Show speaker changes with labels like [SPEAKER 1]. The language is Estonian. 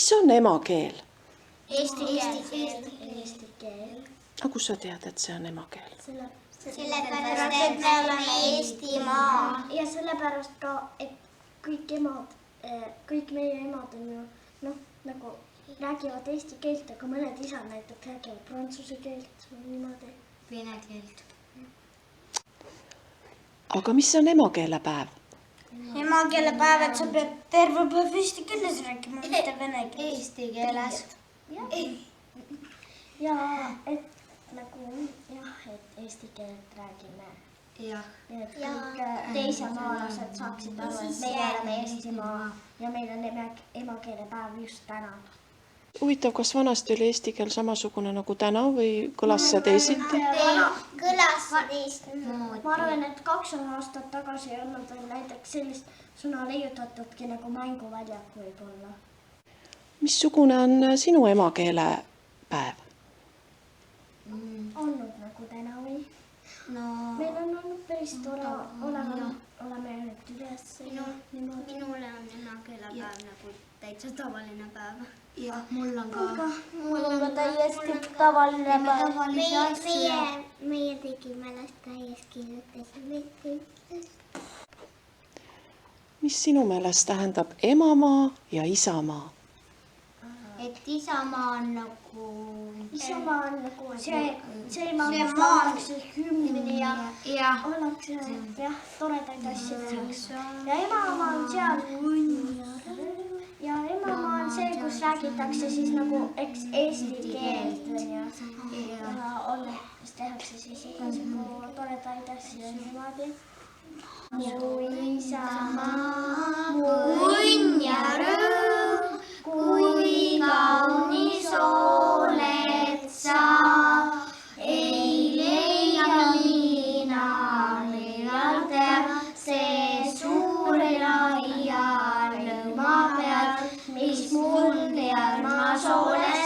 [SPEAKER 1] Mis on emakeel?
[SPEAKER 2] Eesti keel.
[SPEAKER 1] Aga kus sa tead, et see on emakeel?
[SPEAKER 2] Sellepärast, et me oleme Eestimaa.
[SPEAKER 3] Ja sellepärast ka, et kõik meie emad on ju, nagu räägivad eesti keelt, aga mõned isad näiteks räägivad prantsuse keelt või niimoodi.
[SPEAKER 2] Vene keelt.
[SPEAKER 1] Aga mis on emakeelepäev?
[SPEAKER 2] Emakeelepäev, et sa pead terve päev eesti keeles rääkima, mitte vene keeles. Eesti keeles.
[SPEAKER 3] Ja et et eesti keelt räägime.
[SPEAKER 2] Jah.
[SPEAKER 3] Et kõik teisemaalased saaksid aru, et meie oleme Eestimaa ja meil on emakeelepäev just täna.
[SPEAKER 1] Huvitav, kas vanasti oli eesti keel samasugune nagu täna või kõlas see teisiti?
[SPEAKER 2] Kõlas teistmoodi.
[SPEAKER 3] Ma arvan, et 200 aastat tagasi ei olnud veel näiteks sellist sõna leiutatudki nagu mänguväljak võib-olla.
[SPEAKER 1] Missugune on sinu emakeelepäev?
[SPEAKER 3] Olnud nagu täna või? Meil on olnud päris tore, oleme nüüd üles.
[SPEAKER 2] Minule on emakeelepäev nagu täitsa tavaline päev.
[SPEAKER 4] Jah, mul on ka.
[SPEAKER 3] Mul on ka täiesti tavaline päev.
[SPEAKER 2] Meie tegime lasteaias, kirjutasime.
[SPEAKER 1] Mis sinu meelest tähendab emamaa ja isamaa?
[SPEAKER 2] Et isamaa on nagu...
[SPEAKER 3] Isamaa on nagu see maa, kus laulatakse hümni ja ollakse toredaid asju. Ja emamaa on seal. Ja emamaa on see, kus räägitakse siis nagu eesti keelt. Ja siis tehakse siis igasugu toredaid asju niimoodi. Mu isamaa, mu õnn ja rõõm, kui kaunis oled sa, ei leia mina leialdel see suur laia lõma peal, mis mul ja armas olen.